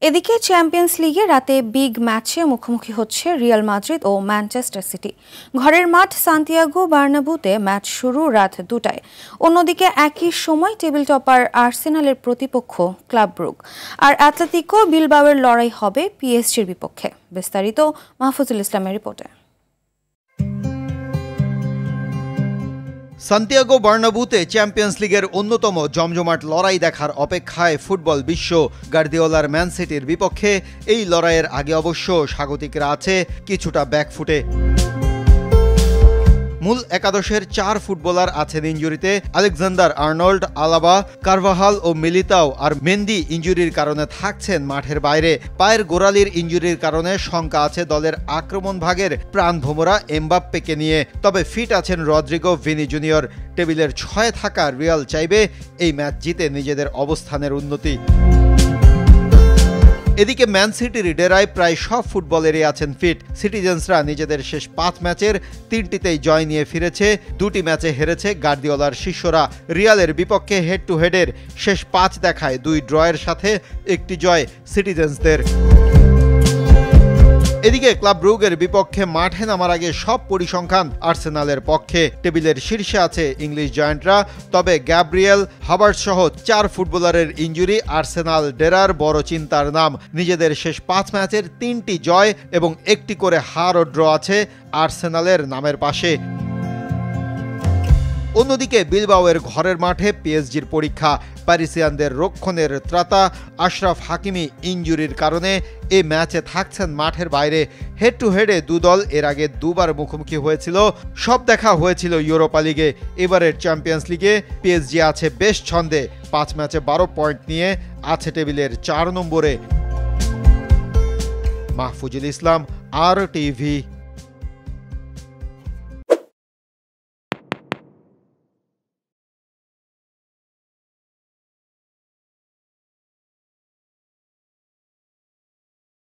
এদিকে চ্যাম্পিয়ন্স লিগে রাতে বিগ ম্যাচে মুখোমুখি হচ্ছে রিয়াল মাদ্রিদ ও ম্যানচেস্টার সিটি। ঘরের মাঠ সান্তিয়াগো বার্নাব্যুতে ম্যাচ শুরু রাত 2টায়। অন্যদিকে একই সময় টেবিল টপার আর্সেনালের প্রতিপক্ষ ক্লাব ব্রুগ আর অ্যাটলেটিকো বিলবাওয়ের লড়াই হবে পিএসজির বিপক্ষে। বিস্তারিত মাহফুজুল ইসলামের রিপোর্টে। সান্তিয়াগো বার্নাব্যুতে চ্যাম্পিয়ন্স লিগের অন্যতম জমজমাট লড়াই দেখার অপেক্ষায় ফুটবল বিশ্ব। গার্দিওলার ম্যান সিটির বিপক্ষে এই লড়াইয়ের আগে অবশ্য স্বাগতিকরা আছে কিছুটা ব্যাকফুটে। মূল একাদশের 4 ফুটবলার আছেন ইনজুরিতে। আলেকজান্ডার আর্নল্ড, আলাবা, কারভাহাল ও মিলিতাও আর মেন্দি ইনজুরির কারণে থাকছেন মাঠের বাইরে। পায়ের গোড়ালির ইনজুরির কারণে শঙ্কা আছে দলের আক্রমণ ভাগের প্রাণভোমরা এমবাপ্পেকে নিয়ে। তবে ফিট আছেন রদ্রিগো, ভিনি জুনিয়র। টেবিলের 6-এ থাকা রিয়াল চাইবে এই ম্যাচ জিতে নিজেদের অবস্থানের উন্নতি। এদিকে ম্যান সিটির ডেরায় প্রায় সব ফুটবলারই আছেন ফিট। সিটিজেন্সরা নিজেদের শেষ 5 ম্যাচের 3টিতেই জয় নিয়ে ফিরেছে। 2টি ম্যাচে হেরেছে গার্দিওলার শিষ্যরা। রিয়ালের বিপক্ষে হেড টু হেডের শেষ 5 দেখায় 2 ড্রয়ের সাথে 1টি জয় সিটিজেন্সদের। এদিকে ক্লাব ব্রুগের বিপক্ষে মাঠে নামার আগে সব পরিসংখ্যান আর্সেনালের পক্ষে। টেবিলের শীর্ষে আছে ইংলিশ জায়ান্টরা। তবে গ্যাব্রিয়েল, হাভার্টজ সহ 4 ফুটবলারের ইনজুরি আর্সেনাল ডেরার বড় চিন্তার নাম। নিজেদের শেষ 5 ম্যাচের 3টি জয় এবং 1টি করে হার ও ড্র আছে আর্সেনালের নামের পাশে। অন্যদিকে বিলবাওয়ের ঘরের মাঠে পিএসজির পরীক্ষা। প্যারিসিয়ানদের রক্ষণের ত্রাতা আশরাফ হাকিমি ইনজুরির কারণে এই ম্যাচে থাকছেন মাঠের বাইরে। হেড টু হেডে 2 দল এর আগে 2বার মুখোমুখি হয়েছিল। সব দেখা হয়েছিল ইউরোপা লিগে। এবারের চ্যাম্পিয়ন্স লিগে পিএসজি আছে বেশ ছন্দে। 5 ম্যাচে 12 পয়েন্ট নিয়ে আছে টেবিলের 4 নম্বরে। মাহফুজুল ইসলাম, RTV।